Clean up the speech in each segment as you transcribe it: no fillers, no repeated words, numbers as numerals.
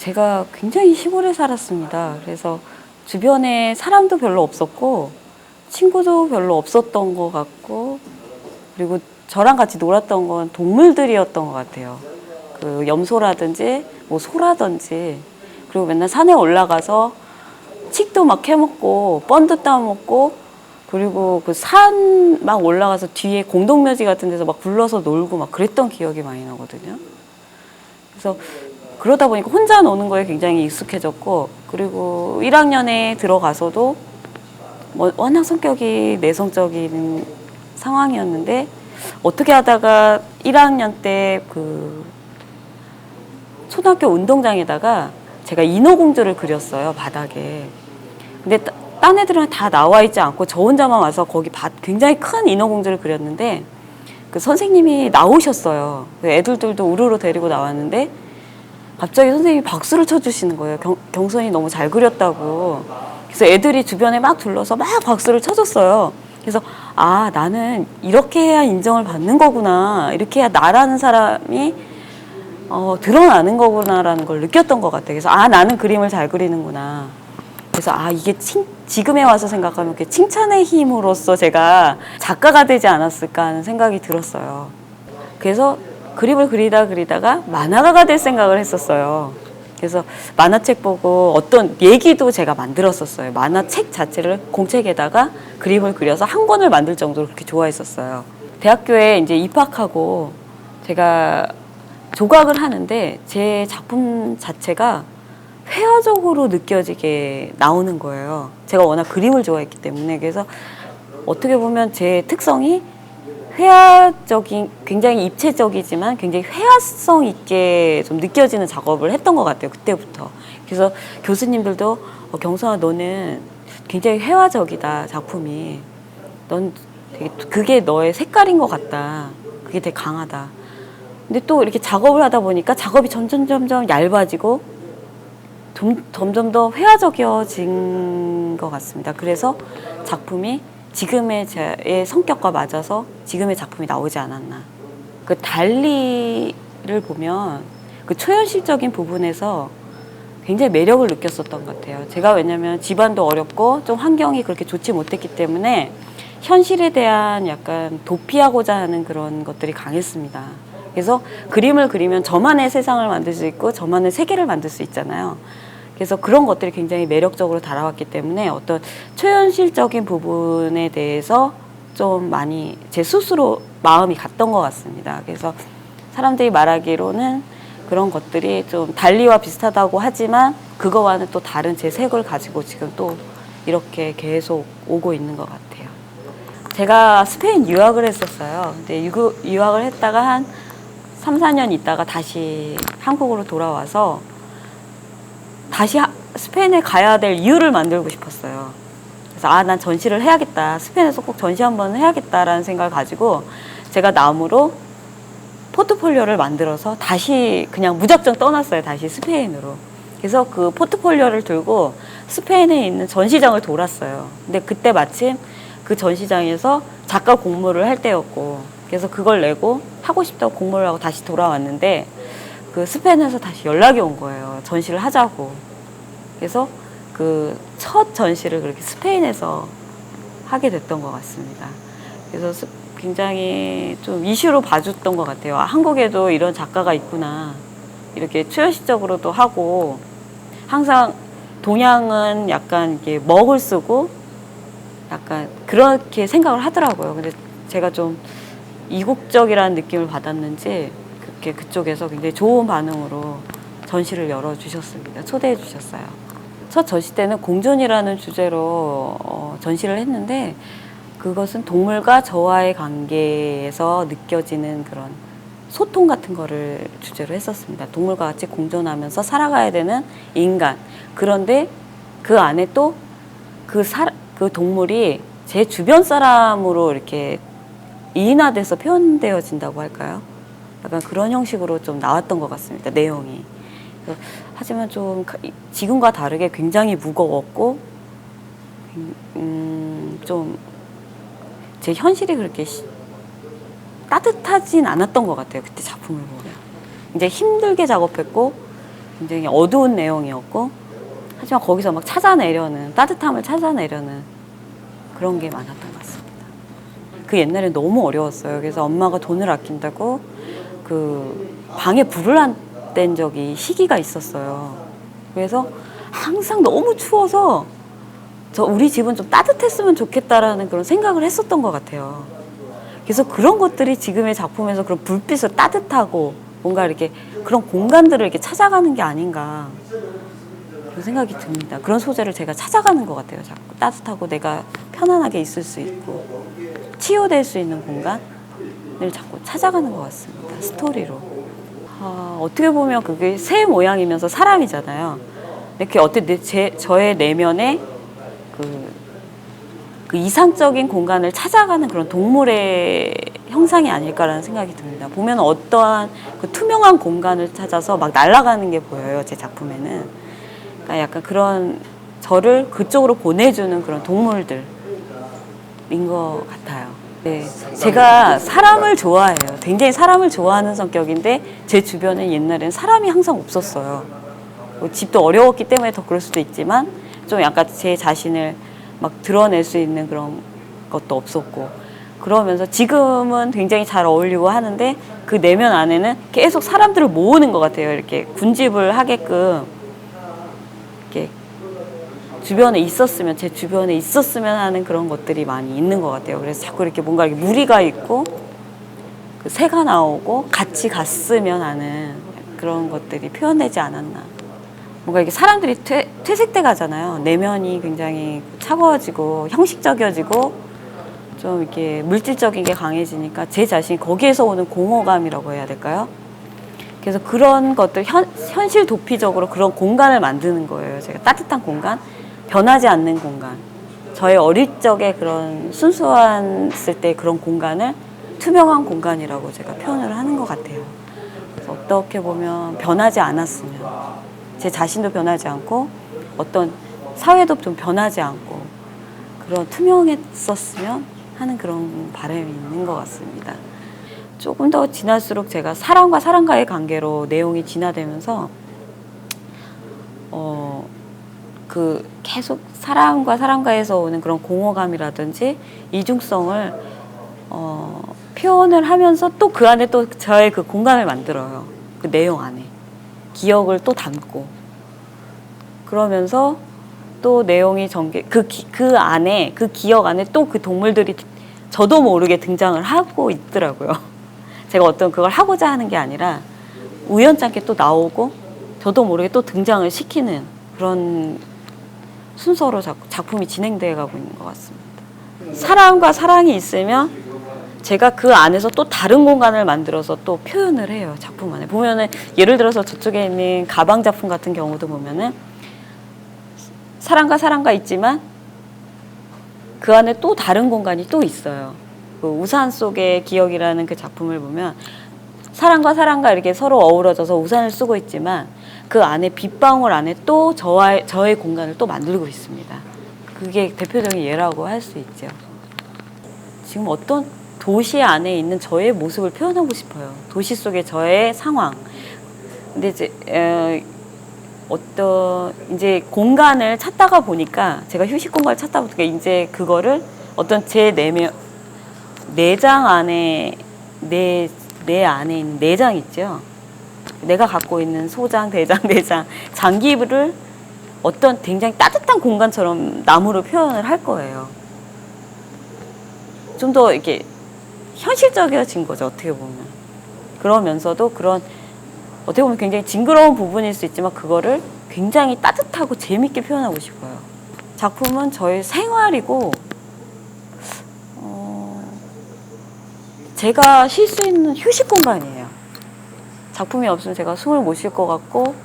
제가 굉장히 시골에 살았습니다. 그래서 주변에 사람도 별로 없었고 친구도 별로 없었던 것 같고, 그리고 저랑 같이 놀았던 건 동물들이었던 것 같아요. 그 염소라든지 뭐 소라든지. 그리고 맨날 산에 올라가서 칡도 막 캐먹고 뻔도 따먹고, 그리고 그 산 막 올라가서 뒤에 공동묘지 같은 데서 막 굴러서 놀고 막 그랬던 기억이 많이 나거든요. 그래서 그러다 보니까 혼자 노는 거에 굉장히 익숙해졌고, 그리고 1학년에 들어가서도 뭐 워낙 성격이 내성적인 상황이었는데, 어떻게 하다가 1학년 때 그 초등학교 운동장에다가 제가 인어공주를 그렸어요, 바닥에. 근데 딴 애들은 다 나와 있지 않고 저 혼자만 와서 거기 굉장히 큰 인어공주를 그렸는데, 그 선생님이 나오셨어요. 애들도 우르르 데리고 나왔는데 갑자기 선생님이 박수를 쳐주시는 거예요. 경선이 너무 잘 그렸다고. 그래서 애들이 주변에 막 둘러서 막 박수를 쳐줬어요. 그래서 아, 나는 이렇게 해야 인정을 받는 거구나, 이렇게 해야 나라는 사람이 드러나는 거구나라는 걸 느꼈던 것 같아요. 그래서 아, 나는 그림을 잘 그리는구나. 그래서 아, 이게 지금에 와서 생각하면 칭찬의 힘으로써 제가 작가가 되지 않았을까 하는 생각이 들었어요. 그래서 그림을 그리다가 만화가가 될 생각을 했었어요. 그래서 만화책 보고 어떤 얘기도 제가 만들었었어요. 만화책 자체를 공책에다가 그림을 그려서 한 권을 만들 정도로 그렇게 좋아했었어요. 대학교에 이제 입학하고 제가 조각을 하는데 제 작품 자체가 회화적으로 느껴지게 나오는 거예요. 제가 워낙 그림을 좋아했기 때문에. 그래서 어떻게 보면 제 특성이 회화적인, 굉장히 입체적이지만 굉장히 회화성 있게 좀 느껴지는 작업을 했던 것 같아요, 그때부터. 그래서 교수님들도 경선아, 너는 굉장히 회화적이다, 작품이. 넌 되게, 그게 너의 색깔인 것 같다. 그게 되게 강하다. 근데 또 이렇게 작업을 하다 보니까 작업이 점점 얇아지고 점점 더 회화적이어진 것 같습니다. 그래서 작품이 지금의 제 성격과 맞아서 지금의 작품이 나오지 않았나. 그 달리를 보면 그 초현실적인 부분에서 굉장히 매력을 느꼈었던 것 같아요. 제가 왜냐면 집안도 어렵고 좀 환경이 그렇게 좋지 못했기 때문에 현실에 대한 약간 도피하고자 하는 그런 것들이 강했습니다. 그래서 그림을 그리면 저만의 세상을 만들 수 있고 저만의 세계를 만들 수 있잖아요. 그래서 그런 것들이 굉장히 매력적으로 다가왔기 때문에 어떤 초현실적인 부분에 대해서 좀 많이 제 스스로 마음이 갔던 것 같습니다. 그래서 사람들이 말하기로는 그런 것들이 좀 달리와 비슷하다고 하지만 그거와는 또 다른 제 색을 가지고 지금 또 이렇게 계속 오고 있는 것 같아요. 제가 스페인 유학을 했었어요. 근데 유학을 했다가 한 3, 4년 있다가 다시 한국으로 돌아와서 다시 스페인에 가야 될 이유를 만들고 싶었어요. 그래서 난 전시를 해야겠다. 스페인에서 꼭 전시 한번 해야겠다라는 생각을 가지고 제가 나무로 포트폴리오를 만들어서 다시 그냥 무작정 떠났어요. 다시 스페인으로. 그래서 그 포트폴리오를 들고 스페인에 있는 전시장을 돌았어요. 근데 그때 마침 그 전시장에서 작가 공모를 할 때였고, 그래서 그걸 내고 하고 싶다고 공모를 하고 다시 돌아왔는데 그 스페인에서 다시 연락이 온 거예요. 전시를 하자고. 그래서 그 첫 전시를 그렇게 스페인에서 하게 됐던 것 같습니다. 그래서 굉장히 좀 이슈로 봐줬던 것 같아요. 한국에도 이런 작가가 있구나. 이렇게 초현실적으로도 하고, 항상 동양은 약간 이렇게 먹을 쓰고 약간 그렇게 생각을 하더라고요. 근데 제가 좀 이국적이라는 느낌을 받았는지 그렇게 그쪽에서 굉장히 좋은 반응으로 전시를 열어주셨습니다. 초대해 주셨어요. 첫 전시 때는 공존이라는 주제로 전시를 했는데, 그것은 동물과 저와의 관계에서 느껴지는 그런 소통 같은 거를 주제로 했었습니다. 동물과 같이 공존하면서 살아가야 되는 인간. 그런데 그 안에 또 그 동물이 제 주변 사람으로 이렇게 이인화돼서 표현되어진다고 할까요? 약간 그런 형식으로 좀 나왔던 것 같습니다. 내용이. 하지만 좀 지금과 다르게 굉장히 무거웠고, 좀 제 현실이 그렇게 따뜻하진 않았던 것 같아요. 그때 작품을 보면. 굉장히 힘들게 작업했고, 굉장히 어두운 내용이었고, 하지만 거기서 막 찾아내려는, 따뜻함을 찾아내려는 그런 게 많았던 것 같습니다. 그 옛날에 너무 어려웠어요. 그래서 엄마가 돈을 아낀다고 그 방에 불을 안 뗀 적이 시기가 있었어요. 그래서 항상 너무 추워서 우리 집은 좀 따뜻했으면 좋겠다라는 그런 생각을 했었던 것 같아요. 그래서 그런 것들이 지금의 작품에서 그런 불빛을 따뜻하고 뭔가 이렇게 그런 공간들을 이렇게 찾아가는 게 아닌가 그런 생각이 듭니다. 그런 소재를 제가 찾아가는 것 같아요. 자꾸 따뜻하고 내가 편안하게 있을 수 있고 치유될 수 있는 공간을 자꾸 찾아가는 것 같습니다. 스토리로. 어떻게 보면 그게 새 모양이면서 사람이잖아요. 이렇게 저의 내면에 그 이상적인 공간을 찾아가는 그런 동물의 형상이 아닐까라는 생각이 듭니다. 보면 어떠한 그 투명한 공간을 찾아서 막 날아가는 게 보여요. 제 작품에는. 그러니까 약간 그런 저를 그쪽으로 보내주는 그런 동물들인 것 같아요. 네, 제가 사람을 좋아해요. 굉장히 사람을 좋아하는 성격인데 제 주변에 옛날엔 사람이 항상 없었어요. 집도 어려웠기 때문에 더 그럴 수도 있지만 좀 약간 제 자신을 막 드러낼 수 있는 그런 것도 없었고, 그러면서 지금은 굉장히 잘 어울리고 하는데 그 내면 안에는 계속 사람들을 모으는 것 같아요. 이렇게 군집을 하게끔 이렇게 주변에 있었으면, 제 주변에 있었으면 하는 그런 것들이 많이 있는 것 같아요. 그래서 자꾸 이렇게 뭔가 이렇게 무리가 있고 그 새가 나오고 같이 갔으면 하는 그런 것들이 표현되지 않았나. 뭔가 이게 사람들이 퇴색돼 가잖아요. 내면이 굉장히 차가워지고 형식적이어지고 좀 이렇게 물질적인 게 강해지니까 제 자신이 거기에서 오는 공허감이라고 해야 될까요? 그래서 그런 것들 현실 도피적으로 그런 공간을 만드는 거예요. 제가 따뜻한 공간, 변하지 않는 공간. 저의 어릴 적의 그런 순수했을 때 그런 공간을 투명한 공간이라고 제가 표현을 하는 것 같아요. 그래서 어떻게 보면 변하지 않았으면, 제 자신도 변하지 않고 어떤 사회도 좀 변하지 않고 그런 투명했었으면 하는 그런 바람이 있는 것 같습니다. 조금 더 지날수록 제가 사람과 사람과의 관계로 내용이 진화되면서 그 계속 사람과 사람과에서 오는 그런 공허감이라든지 이중성을 표현을 하면서 또 그 안에 또 저의 그 공간을 만들어요. 그 내용 안에 기억을 또 담고 그러면서 또 내용이 그 안에 그 기억 안에 또 그 동물들이 저도 모르게 등장을 하고 있더라고요. 제가 어떤 그걸 하고자 하는 게 아니라 우연찮게 또 나오고 저도 모르게 또 등장을 시키는 그런 순서로 작품이 진행되어 가고 있는 것 같습니다. 사람과 사랑이 있으면 제가 그 안에서 또 다른 공간을 만들어서 또 표현을 해요. 작품 안에 보면은 예를 들어서 저쪽에 있는 가방 작품 같은 경우도 보면은 사람과 있지만 그 안에 또 다른 공간이 또 있어요. 그 우산 속의 기억이라는 그 작품을 보면 사람과 이렇게 서로 어우러져서 우산을 쓰고 있지만 그 안에 빗방울 안에 또 저의 공간을 또 만들고 있습니다. 그게 대표적인 예라고 할 수 있죠. 지금 어떤 도시 안에 있는 저의 모습을 표현하고 싶어요. 도시 속의 저의 상황. 근데 이제 공간을 찾다가 보니까 제가 휴식 공간을 찾다 보니까 이제 그거를 어떤 제 내장 안에 내 안에 있는 내장 있죠. 내가 갖고 있는 소장, 대장, 내장, 장기를 어떤 굉장히 따뜻한 공간처럼 나무로 표현을 할 거예요. 좀 더 이렇게 현실적이어진 거죠, 어떻게 보면. 그러면서도 그런 어떻게 보면 굉장히 징그러운 부분일 수 있지만 그거를 굉장히 따뜻하고 재밌게 표현하고 싶어요. 작품은 저의 생활이고 제가 쉴 수 있는 휴식 공간이에요. 작품이 없으면 제가 숨을 못 쉴 것 같고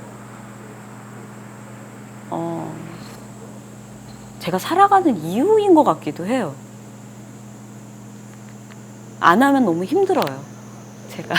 제가 살아가는 이유인 것 같기도 해요. 안 하면 너무 힘들어요, 제가.